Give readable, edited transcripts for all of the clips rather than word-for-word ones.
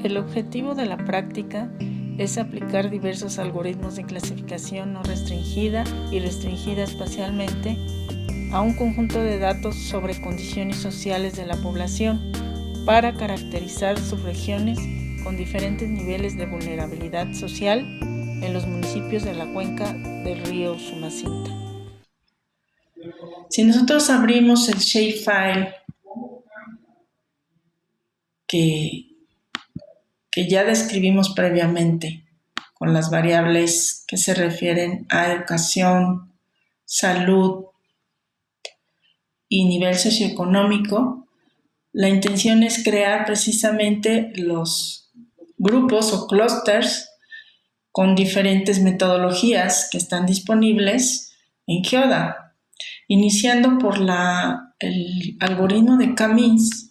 El objetivo de la práctica es aplicar diversos algoritmos de clasificación no restringida y restringida espacialmente a un conjunto de datos sobre condiciones sociales de la población para caracterizar subregiones con diferentes niveles de vulnerabilidad social en los municipios de la cuenca del río Usumacinta. Si nosotros abrimos el shapefile que ya describimos previamente con las variables que se refieren a educación, salud y nivel socioeconómico, la intención es crear precisamente los grupos o clústeres con diferentes metodologías que están disponibles en GeoDA, iniciando por el algoritmo de K-means,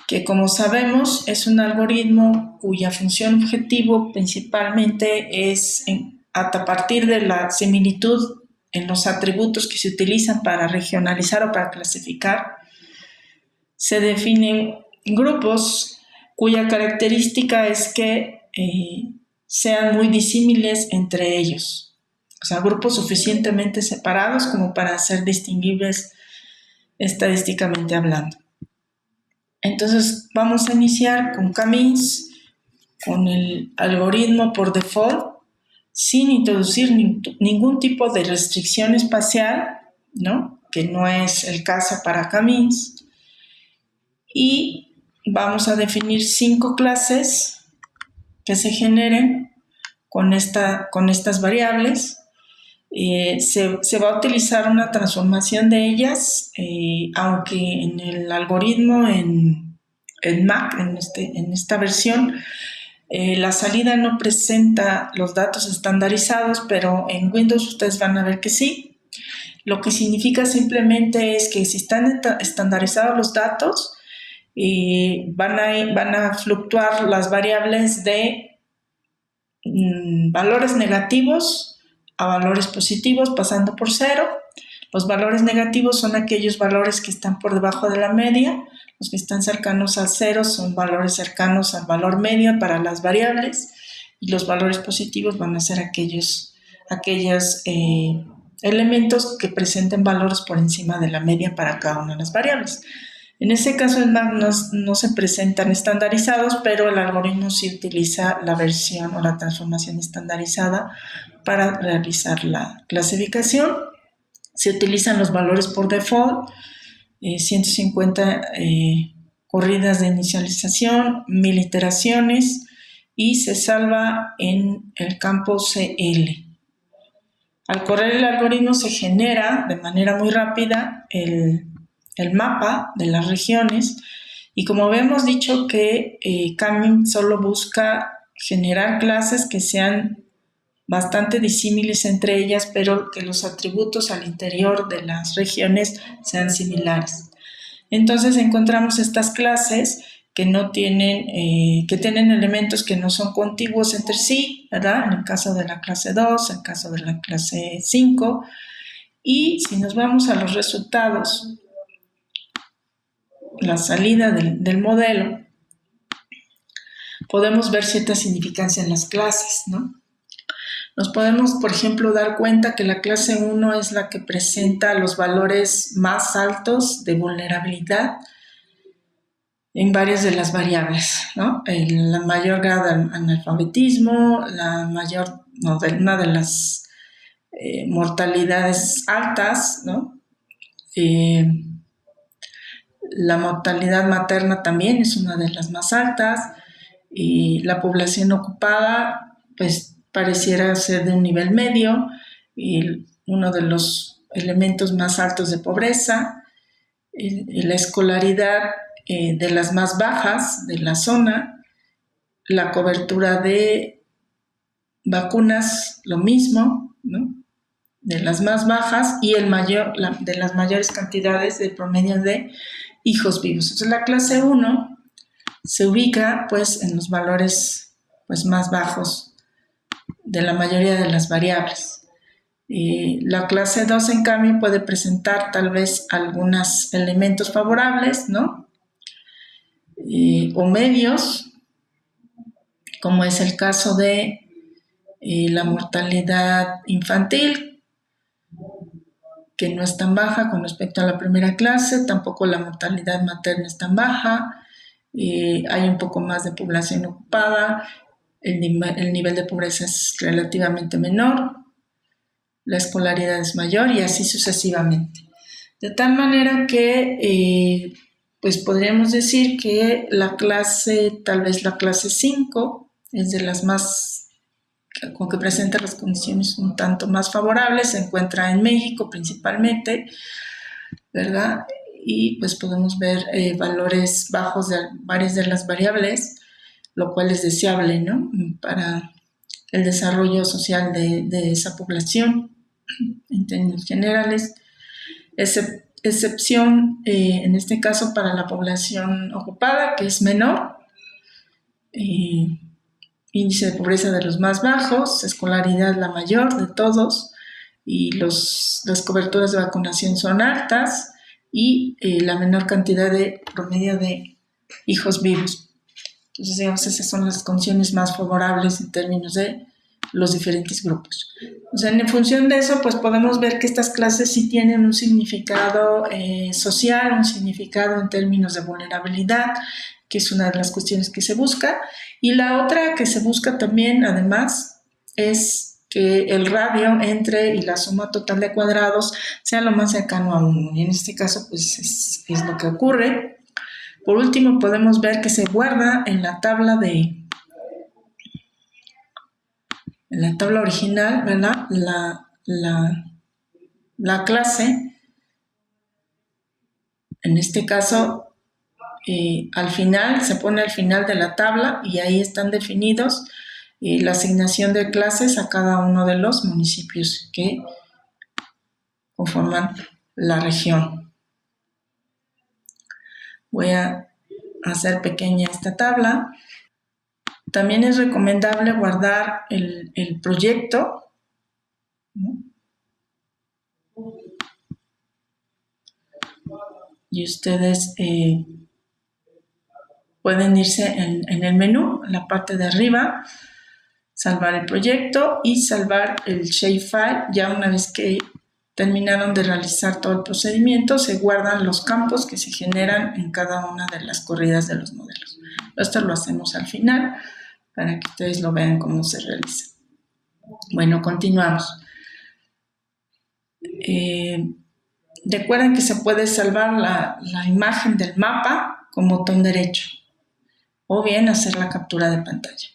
que como sabemos es un algoritmo cuya función objetivo principalmente es a partir de la similitud en los atributos que se utilizan para regionalizar o para clasificar, se definen grupos cuya característica es que sean muy disímiles entre ellos, o sea, grupos suficientemente separados como para ser distinguibles estadísticamente hablando. Entonces vamos a iniciar con K-means, con el algoritmo por default, sin introducir ningún tipo de restricción espacial, ¿no? Que no es el caso para K-means. Y vamos a definir 5 clases que se generen con estas variables. Se va a utilizar una transformación de ellas, aunque en el algoritmo en Mac, en esta versión, la salida no presenta los datos estandarizados, pero en Windows ustedes van a ver que sí. Lo que significa simplemente es que si están estandarizados los datos, van a fluctuar las variables de valores negativos a valores positivos pasando por 0. Los valores negativos son aquellos valores que están por debajo de la media. Los que están cercanos al 0 son valores cercanos al valor medio para las variables, y los valores positivos van a ser aquellos elementos que presenten valores por encima de la media para cada una de las variables. En este caso en Mac no se presentan estandarizados, pero el algoritmo sí utiliza la versión o la transformación estandarizada para realizar la clasificación. Se utilizan los valores por default, 150 corridas de inicialización, 1000 iteraciones, y se salva en el campo CL. Al correr el algoritmo se genera de manera muy rápida el mapa de las regiones, y como habíamos dicho que K-means solo busca generar clases que sean bastante disímiles entre ellas, pero que los atributos al interior de las regiones sean similares. Entonces encontramos estas clases que tienen elementos que no son contiguos entre sí, ¿verdad? En el caso de la clase 2, en el caso de la clase 5, y si nos vamos a los resultados, la salida del modelo, podemos ver cierta significancia en las clases, ¿no? Nos podemos, por ejemplo, dar cuenta que la clase 1 es la que presenta los valores más altos de vulnerabilidad en varias de las variables, ¿no? La mayor grado de analfabetismo, una de las mortalidades altas, ¿no? La mortalidad materna también es una de las más altas, y la población ocupada, pues, pareciera ser de un nivel medio, y uno de los elementos más altos de pobreza, la escolaridad de las más bajas de la zona, la cobertura de vacunas, lo mismo, ¿no? De las más bajas, y de las mayores cantidades de promedio de hijos vivos. Entonces la clase 1 se ubica pues en los valores pues más bajos de la mayoría de las variables. La clase 2 en cambio puede presentar tal vez algunos elementos favorables, ¿no? O medios, como es el caso de la mortalidad infantil, que no es tan baja con respecto a la primera clase, tampoco la mortalidad materna es tan baja, hay un poco más de población ocupada, el nivel de pobreza es relativamente menor, la escolaridad es mayor y así sucesivamente. De tal manera que pues podríamos decir que la clase, tal vez la clase 5, es de las más, con que presenta las condiciones un tanto más favorables, se encuentra en México principalmente, ¿verdad? Y pues podemos ver valores bajos de varias de las variables, lo cual es deseable, ¿no? Para el desarrollo social de esa población en términos generales, excepción en este caso para la población ocupada, que es menor, índice de pobreza de los más bajos, escolaridad la mayor de todos, y las coberturas de vacunación son altas y la menor cantidad de promedio de hijos vivos. Entonces, digamos, esas son las condiciones más favorables en términos de los diferentes grupos. O sea, en función de eso, pues podemos ver que estas clases sí tienen un significado social, un significado en términos de vulnerabilidad, que es una de las cuestiones que se busca. Y la otra que se busca también, además, es que el radio entre y la suma total de cuadrados sea lo más cercano a 1. Y en este caso, pues es lo que ocurre. Por último, podemos ver que se guarda en la tabla original, ¿verdad? La clase, en este caso, al final, se pone al final de la tabla y ahí están definidos la asignación de clases a cada uno de los municipios que conforman la región. Voy a hacer pequeña esta tabla. También es recomendable guardar el proyecto, ¿no? Y ustedes pueden irse en el menú, en la parte de arriba, salvar el proyecto y salvar el shapefile. Ya una vez que terminaron de realizar todo el procedimiento, se guardan los campos que se generan en cada una de las corridas de los modelos. Esto lo hacemos al final para que ustedes lo vean cómo se realiza. Bueno, continuamos. Recuerden que se puede salvar la imagen del mapa con botón derecho o bien hacer la captura de pantalla.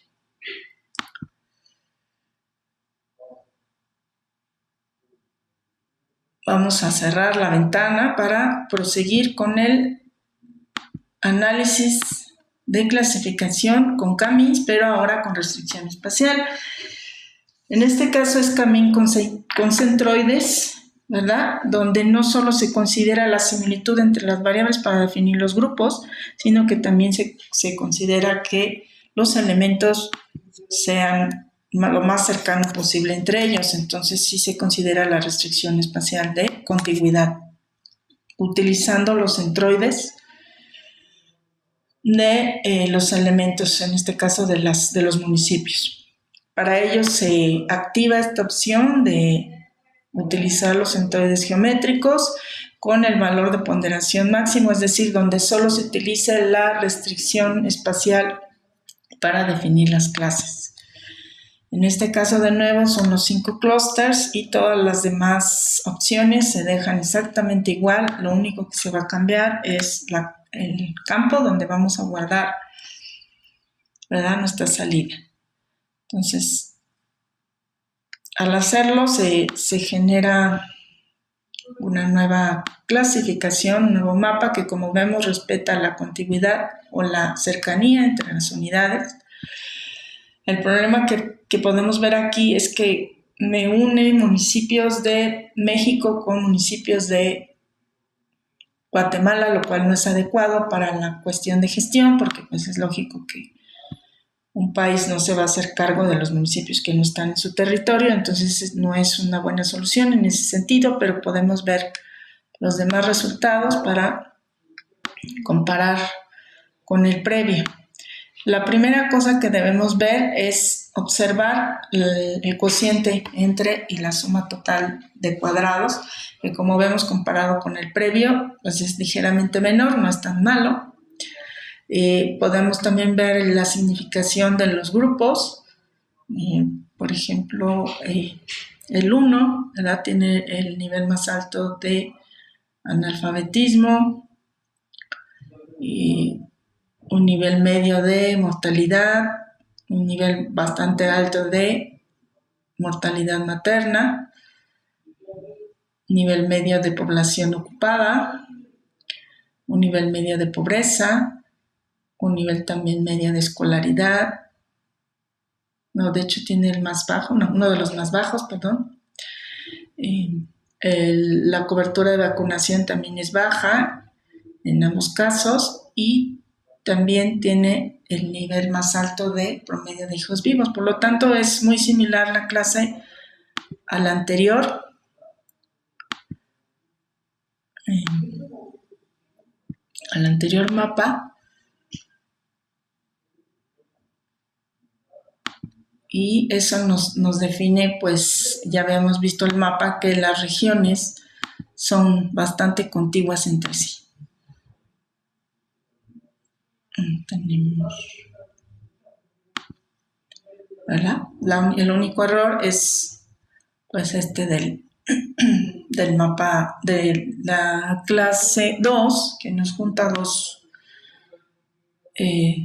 Vamos a cerrar la ventana para proseguir con el análisis de clasificación con CAMINS, pero ahora con restricción espacial. En este caso es CAMIN con centroides, ¿verdad? Donde no solo se considera la similitud entre las variables para definir los grupos, sino que también se considera que los elementos sean lo más cercano posible entre ellos. Entonces sí se considera la restricción espacial de contigüidad, utilizando los centroides de los elementos, en este caso de los municipios. Para ello se activa esta opción de utilizar los centroides geométricos con el valor de ponderación máximo, es decir, donde solo se utiliza la restricción espacial para definir las clases. En este caso, de nuevo, son los 5 clústeres y todas las demás opciones se dejan exactamente igual. Lo único que se va a cambiar es el campo donde vamos a guardar, ¿verdad?, nuestra salida. Entonces, al hacerlo se genera una nueva clasificación, un nuevo mapa que, como vemos, respeta la contigüidad o la cercanía entre las unidades. El problema que podemos ver aquí es que me une municipios de México con municipios de Guatemala, lo cual no es adecuado para la cuestión de gestión, porque pues es lógico que un país no se va a hacer cargo de los municipios que no están en su territorio, entonces no es una buena solución en ese sentido, pero podemos ver los demás resultados para comparar con el previo. La primera cosa que debemos ver es observar el cociente entre y la suma total de cuadrados, que como vemos comparado con el previo, pues es ligeramente menor, no es tan malo. Podemos también ver la significación de los grupos. Por ejemplo, el 1, ¿verdad?, tiene el nivel más alto de analfabetismo, un nivel medio de mortalidad, un nivel bastante alto de mortalidad materna, nivel medio de población ocupada, un nivel medio de pobreza, un nivel también medio de escolaridad. No, de hecho tiene el más bajo, no, uno de los más bajos, perdón. La cobertura de vacunación también es baja en ambos casos y también tiene el nivel más alto de promedio de hijos vivos. Por lo tanto, es muy similar la clase a la anterior. Al anterior mapa. Y eso nos define, pues ya habíamos visto el mapa, que las regiones son bastante contiguas entre sí. Tenemos, ¿verdad? El único error es pues este del mapa de la clase 2, que nos junta dos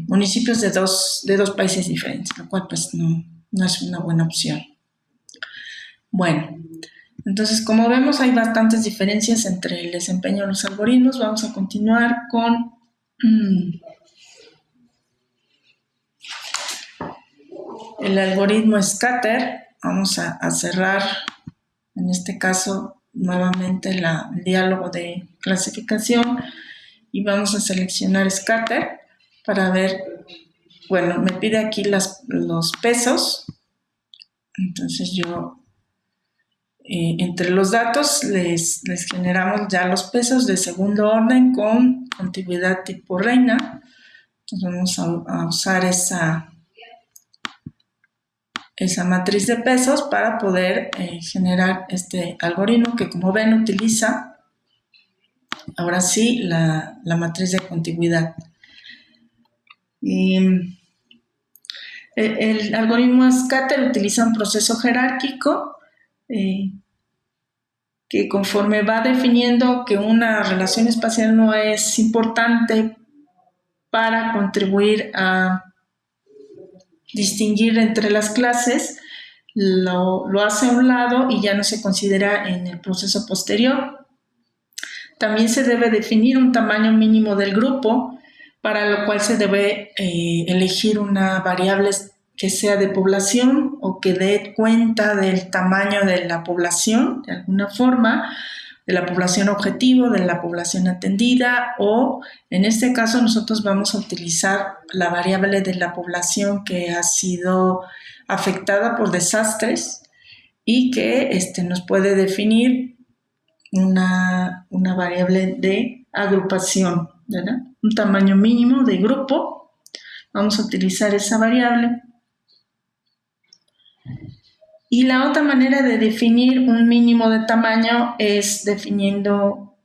municipios de dos países diferentes, lo cual pues no es una buena opción. Bueno, entonces como vemos hay bastantes diferencias entre el desempeño de los algoritmos. Vamos a continuar con el algoritmo scatter. Vamos a cerrar en este caso nuevamente el diálogo de clasificación y vamos a seleccionar scatter para ver, bueno, me pide aquí los pesos. Entonces yo entre los datos les generamos ya los pesos de segundo orden con contiguidad tipo reina. Entonces vamos a usar esa matriz de pesos para poder generar este algoritmo que, como ven, utiliza ahora sí la matriz de contiguidad. El algoritmo scatter utiliza un proceso jerárquico que conforme va definiendo que una relación espacial no es importante para contribuir a distinguir entre las clases, lo hace a un lado y ya no se considera en el proceso posterior. También se debe definir un tamaño mínimo del grupo, para lo cual se debe elegir una variable que sea de población o que dé cuenta del tamaño de la población, de alguna forma, de la población objetivo, de la población atendida, o en este caso nosotros vamos a utilizar la variable de la población que ha sido afectada por desastres y que nos puede definir una variable de agrupación, ¿verdad? Un tamaño mínimo de grupo. Vamos a utilizar esa variable. Y la otra manera de definir un mínimo de tamaño es definiendo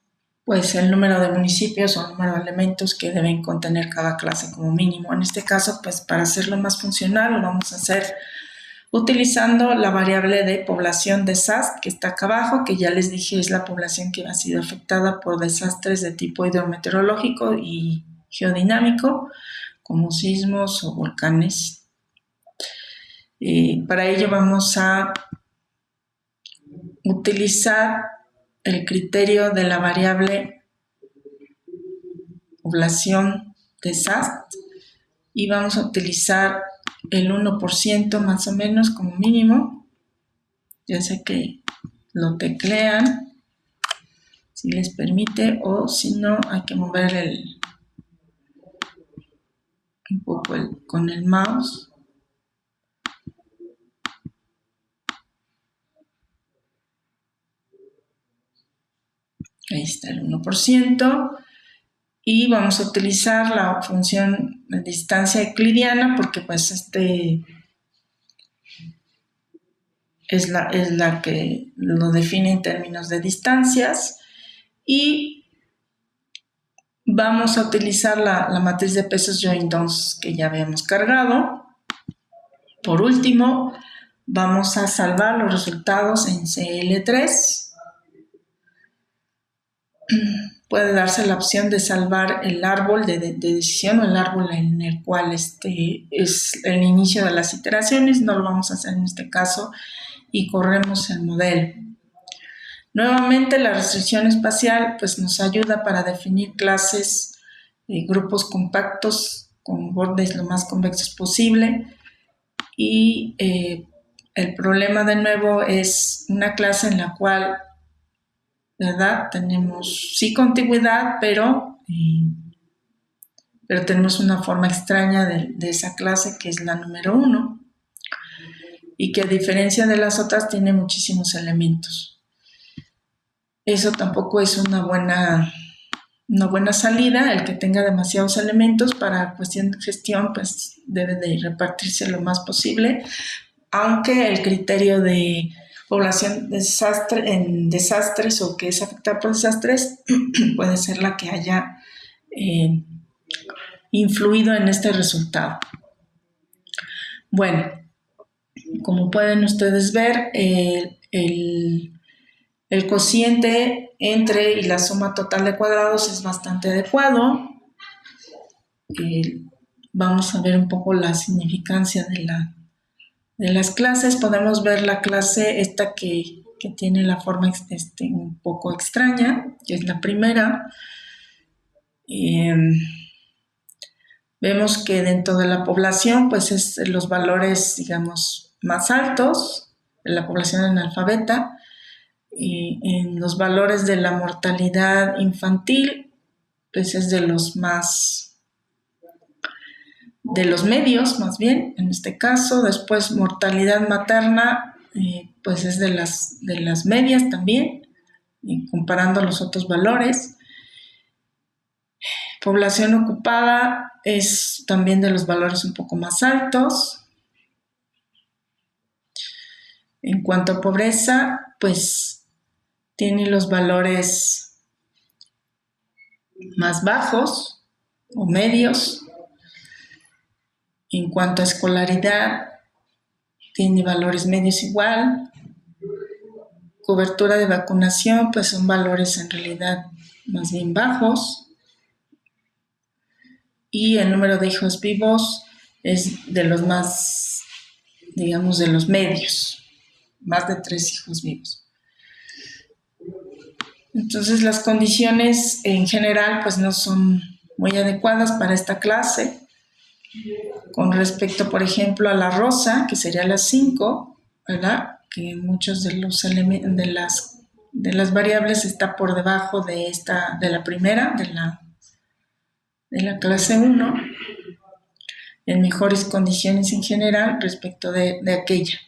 pues el número de municipios o el número de elementos que deben contener cada clase como mínimo. En este caso, pues para hacerlo más funcional, lo vamos a hacer utilizando la variable de población de SAST que está acá abajo, que ya les dije es la población que ha sido afectada por desastres de tipo hidrometeorológico y geodinámico, como sismos o volcanes. Para ello vamos a utilizar el criterio de la variable población de SAST y vamos a utilizar el 1% más o menos como mínimo. Ya sé que lo teclean si les permite, o si no hay que mover un poco con el mouse. Ahí está el 1%. Y vamos a utilizar la función distancia euclidiana, porque pues es la que lo define en términos de distancias. Y vamos a utilizar la matriz de pesos join 2 que ya habíamos cargado. Por último, vamos a salvar los resultados en CL3. Puede darse la opción de salvar el árbol de decisión o el árbol en el cual es el inicio de las iteraciones. No lo vamos a hacer en este caso y corremos el modelo. Nuevamente, la restricción espacial pues, nos ayuda para definir clases, grupos compactos con bordes lo más convexos posible. Y el problema de nuevo es una clase en la cual, ¿verdad? Tenemos sí contigüidad, pero tenemos una forma extraña de esa clase que es la número 1 y que a diferencia de las otras tiene muchísimos elementos. Eso tampoco es una buena salida. El que tenga demasiados elementos para cuestión de gestión pues debe de repartirse lo más posible, aunque el criterio de población en desastres o que es afectada por desastres puede ser la que haya influido en este resultado. Bueno, como pueden ustedes ver, el cociente entre y la suma total de cuadrados es bastante adecuado. Vamos a ver un poco la significancia de las clases. Podemos ver la clase esta que tiene la forma un poco extraña, que es la primera. Vemos que dentro de la población, pues es los valores, digamos, más altos de la población analfabeta. Y en los valores de la mortalidad infantil, pues es de los medios, más bien, en este caso. Después, mortalidad materna, pues es de las medias también, comparando los otros valores. Población ocupada es también de los valores un poco más altos. En cuanto a pobreza, pues tiene los valores más bajos o medios. En cuanto a escolaridad, tiene valores medios igual. Cobertura de vacunación, pues son valores en realidad más bien bajos. Y el número de hijos vivos es de los más, digamos, de los medios, más de 3 hijos vivos. Entonces las condiciones en general pues no son muy adecuadas para esta clase. Con respecto, por ejemplo, a la rosa, que sería la 5, ¿verdad? Que muchos de los elementos de las variables está por debajo de la primera, de la clase 1, en mejores condiciones en general respecto de aquella.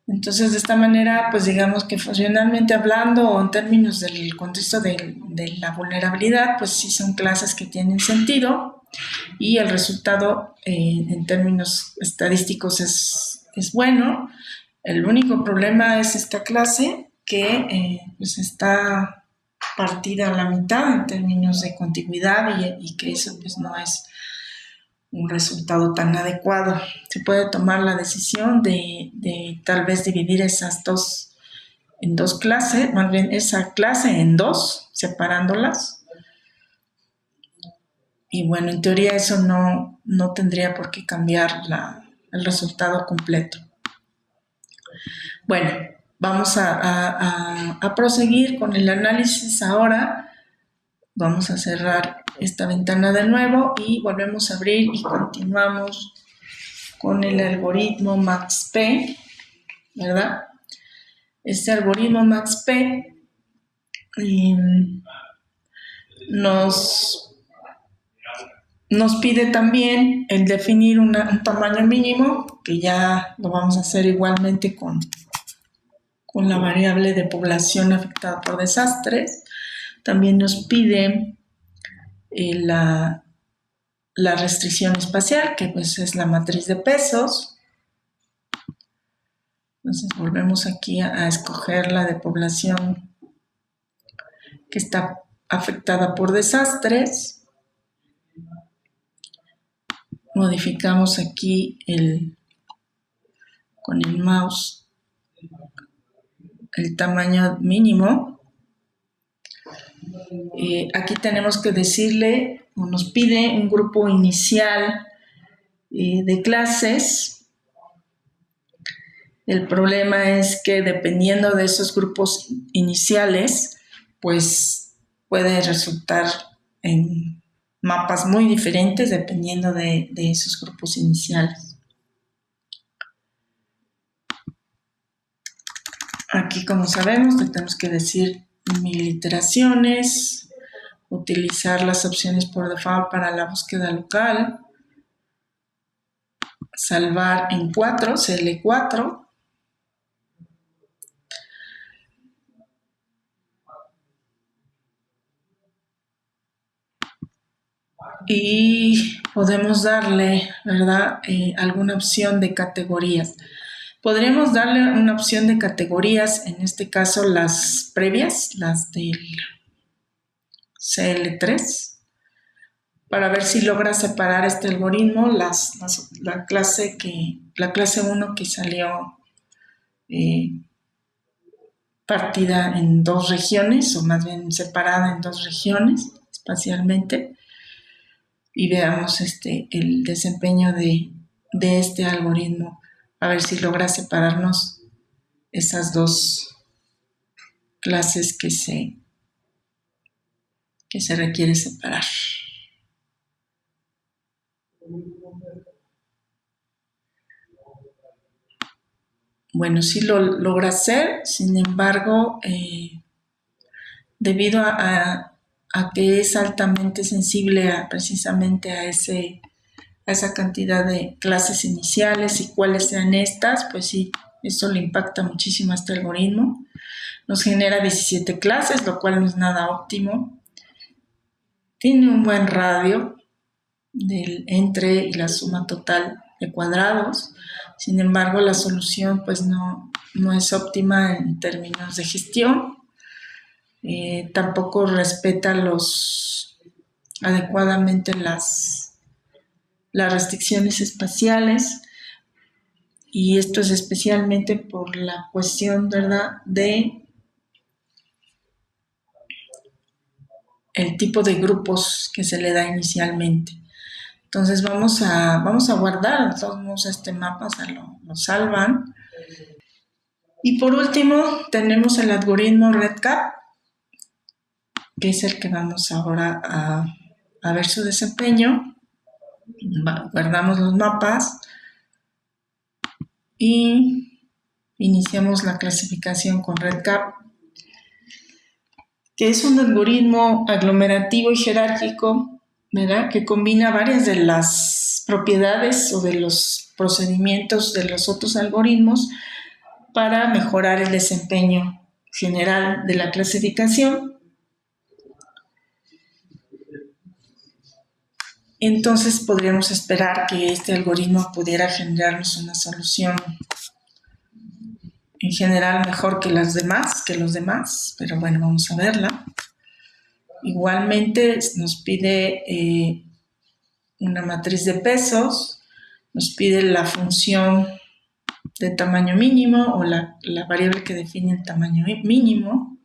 Entonces, de esta manera, pues digamos que funcionalmente hablando o en términos del contexto de la vulnerabilidad, pues sí son clases que tienen sentido y el resultado en términos estadísticos es bueno. El único problema es esta clase que pues está partida a la mitad en términos de contigüidad y que eso pues no es un resultado tan adecuado. Se puede tomar la decisión de tal vez dividir esas dos en dos clases, más bien esa clase en dos, separándolas. Y bueno, en teoría eso no tendría por qué cambiar el resultado completo. Bueno, vamos a proseguir con el análisis ahora. Vamos a cerrar esta ventana de nuevo y volvemos a abrir y continuamos con el algoritmo MAX-P, ¿verdad? Este algoritmo MAX-P nos pide también el definir un tamaño mínimo, que ya lo vamos a hacer igualmente con la variable de población afectada por desastres. También nos pide la restricción espacial, que pues es la matriz de pesos. Entonces volvemos aquí a escoger la de población que está afectada por desastres. Modificamos aquí con el mouse el tamaño mínimo. Aquí tenemos que decirle, o nos pide un grupo inicial de clases. El problema es que dependiendo de esos grupos iniciales, pues puede resultar en mapas muy diferentes dependiendo de esos grupos iniciales. Aquí, como sabemos, tenemos que decir 1000 iteraciones, utilizar las opciones por default para la búsqueda local, salvar en 4, CL4, y podemos darle, ¿verdad?, alguna opción de categorías. Podríamos darle una opción de categorías, en este caso las previas, las del CL3, para ver si logra separar este algoritmo la clase 1 que salió partida en 2 regiones, o más bien separada en 2 regiones espacialmente, y veamos el desempeño de este algoritmo, a ver si logra separarnos esas 2 clases que se requiere separar. Bueno, sí lo logra hacer, sin embargo, debido a que es altamente sensible precisamente a esa cantidad de clases iniciales y cuáles sean estas, pues sí, eso le impacta muchísimo a este algoritmo. Nos genera 17 clases, lo cual no es nada óptimo. Tiene un buen radio del entre y la suma total de cuadrados. Sin embargo, la solución pues no es óptima en términos de gestión. Tampoco respeta adecuadamente las restricciones espaciales, y esto es especialmente por la cuestión, ¿verdad?, de el tipo de grupos que se le da inicialmente. Entonces vamos a guardar, de todos modos, este mapa, o sea, lo salvan. Y por último tenemos el algoritmo REDCap, que es el que vamos ahora a ver su desempeño. Guardamos los mapas y iniciamos la clasificación con REDCap, que es un algoritmo aglomerativo y jerárquico, ¿verdad?, que combina varias de las propiedades o de los procedimientos de los otros algoritmos para mejorar el desempeño general de la clasificación. Entonces podríamos esperar que este algoritmo pudiera generarnos una solución en general mejor que los demás, pero bueno, vamos a verla. Igualmente nos pide una matriz de pesos, nos pide la función de tamaño mínimo o la variable que define el tamaño mínimo.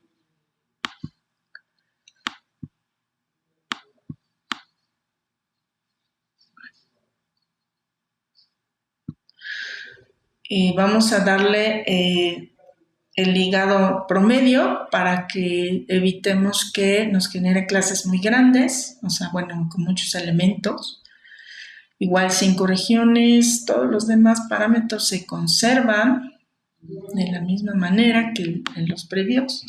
Vamos a darle el ligado promedio para que evitemos que nos genere clases muy grandes, o sea, bueno, con muchos elementos. Igual 5 regiones, todos los demás parámetros se conservan de la misma manera que en los previos.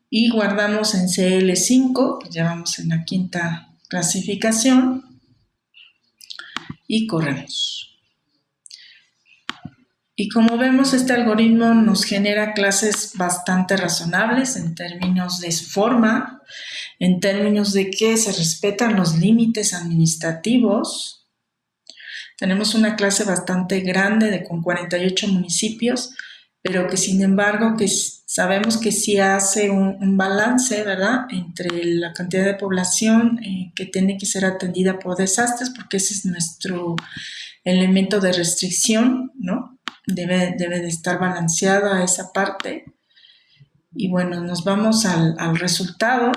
Y guardamos en CL5, pues ya vamos en la 5ª clasificación, y corremos. Y como vemos, este algoritmo nos genera clases bastante razonables en términos de su forma, en términos de que se respetan los límites administrativos. Tenemos una clase bastante grande con 48 municipios, pero que sin embargo que sabemos que sí hace un balance, ¿verdad?, entre la cantidad de población que tiene que ser atendida por desastres, porque ese es nuestro elemento de restricción, ¿no? Debe de estar balanceada esa parte. Y bueno, nos vamos al resultado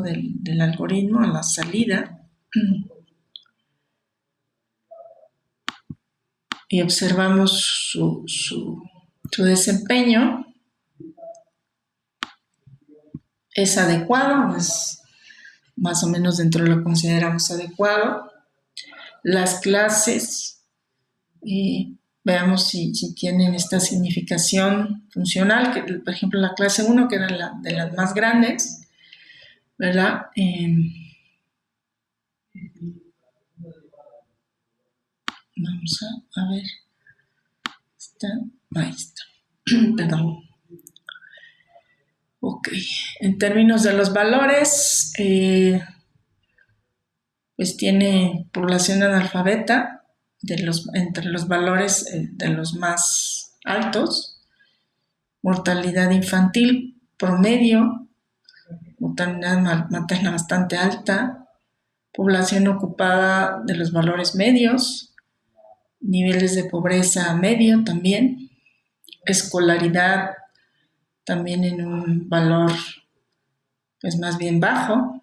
del algoritmo, a la salida. Y observamos su desempeño. Es adecuado, es más o menos dentro de lo que consideramos adecuado. Las clases, veamos si tienen esta significación funcional, que por ejemplo la clase 1, que era de las más grandes, ¿verdad? Vamos a ver. Ahí está. Perdón. Ok. En términos de los valores, pues tiene población analfabeta entre los valores de los más altos, mortalidad infantil promedio, mortalidad materna bastante alta, población ocupada de los valores medios, niveles de pobreza medio también, escolaridad también en un valor pues más bien bajo,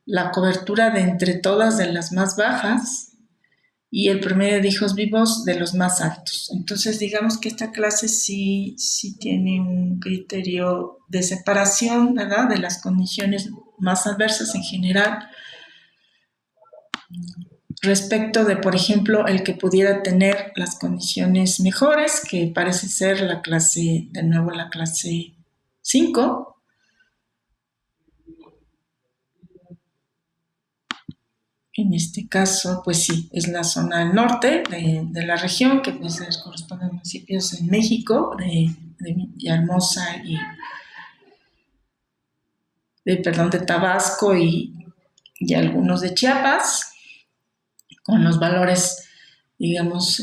la cobertura de entre todas de las más bajas y el promedio de hijos vivos de los más altos. Entonces digamos que esta clase sí tiene un criterio de separación, ¿verdad?, de las condiciones más adversas en general, respecto de, por ejemplo, el que pudiera tener las condiciones mejores, que parece ser la clase 5. En este caso, pues sí, es la zona del norte de la región, que pues corresponde a municipios en México, de Villahermosa de Tabasco y algunos de Chiapas, con los valores, digamos,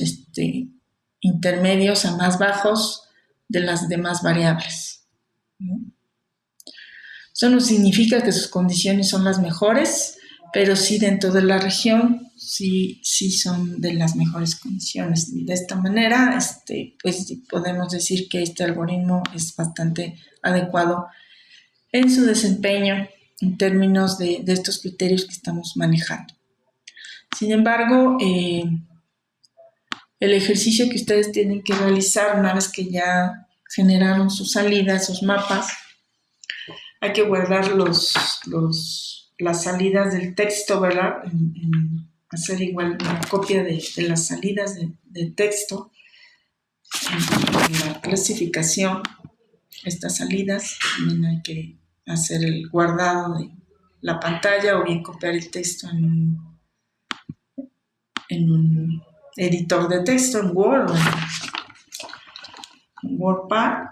intermedios a más bajos de las demás variables, ¿no? Eso no significa que sus condiciones son las mejores, pero sí dentro de la región sí son de las mejores condiciones. De esta manera, pues podemos decir que este algoritmo es bastante adecuado en su desempeño en términos de estos criterios que estamos manejando. Sin embargo, el ejercicio que ustedes tienen que realizar una vez que ya generaron su salida, sus mapas, hay que guardar las salidas del texto, ¿verdad? Hacer igual una copia de las salidas de texto en la clasificación. Estas salidas también hay que hacer el guardado de la pantalla o bien copiar el texto en un editor de texto, en Word o en WordPad.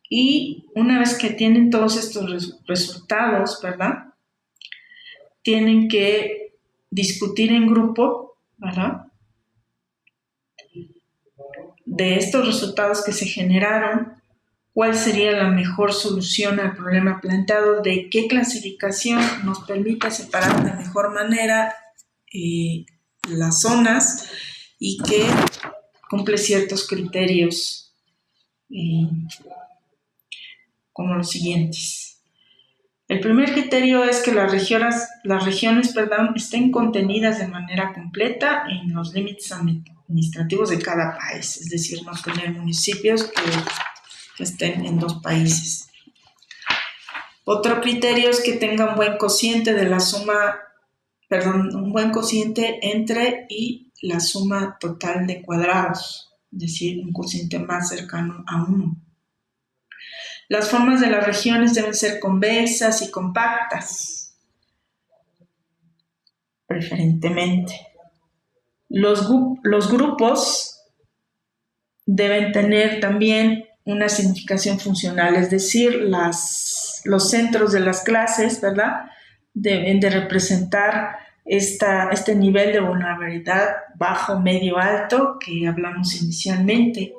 Y una vez que tienen todos estos resultados, ¿verdad?, tienen que discutir en grupo, ¿verdad?, de estos resultados que se generaron, cuál sería la mejor solución al problema planteado, de qué clasificación nos permite separar de mejor manera las zonas y que cumple ciertos criterios como los siguientes. El primer criterio es que las regiones estén contenidas de manera completa en los límites administrativos de cada país, es decir, no tener municipios que estén en 2 países. Otro criterio es que tenga un buen cociente un buen cociente entre y la suma total de cuadrados, es decir, un cociente más cercano a 1. Las formas de las regiones deben ser convexas y compactas, preferentemente. Los grupos deben tener también una significación funcional, es decir, las los centros de las clases, ¿verdad? Deben de representar este nivel de vulnerabilidad bajo, medio, alto que hablamos inicialmente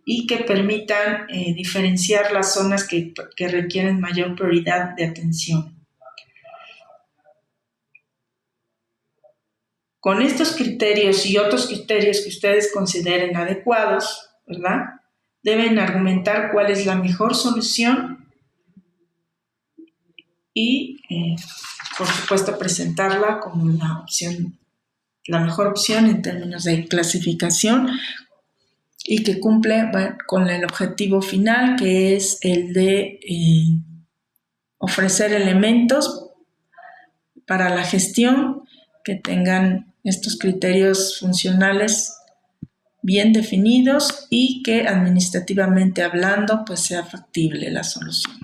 y que permitan diferenciar las zonas que requieren mayor prioridad de atención. Con estos criterios y otros criterios que ustedes consideren adecuados, ¿verdad? Deben argumentar cuál es la mejor solución y, por supuesto, presentarla como la mejor opción en términos de clasificación y que cumple con el objetivo final, que es el de ofrecer elementos para la gestión que tengan estos criterios funcionales bien definidos y que administrativamente hablando pues sea factible la solución.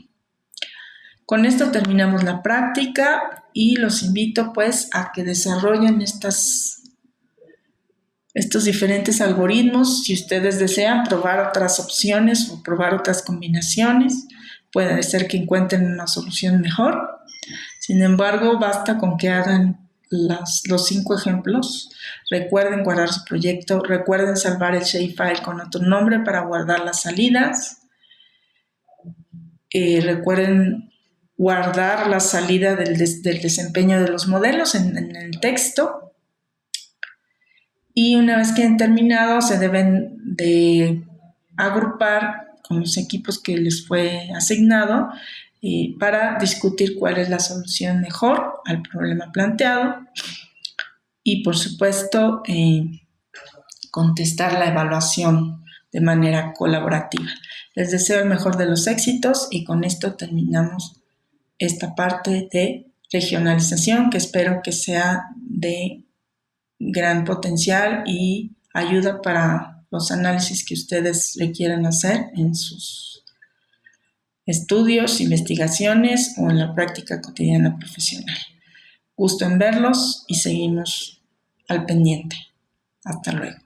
Con esto terminamos la práctica y los invito pues a que desarrollen estos diferentes algoritmos. Si ustedes desean probar otras opciones o probar otras combinaciones, puede ser que encuentren una solución mejor. Sin embargo, basta con que hagan los 5 ejemplos. Recuerden guardar su proyecto, recuerden salvar el shapefile con otro nombre para guardar las salidas. Recuerden guardar la salida del desempeño de los modelos en el texto. Y una vez que hayan terminado, se deben de agrupar con los equipos que les fue asignado para discutir cuál es la solución mejor al problema planteado y, por supuesto, contestar la evaluación de manera colaborativa. Les deseo el mejor de los éxitos y con esto terminamos esta parte de regionalización que espero que sea de gran potencial y ayuda para los análisis que ustedes requieran hacer en sus estudios, investigaciones o en la práctica cotidiana profesional. Gusto en verlos y seguimos al pendiente. Hasta luego.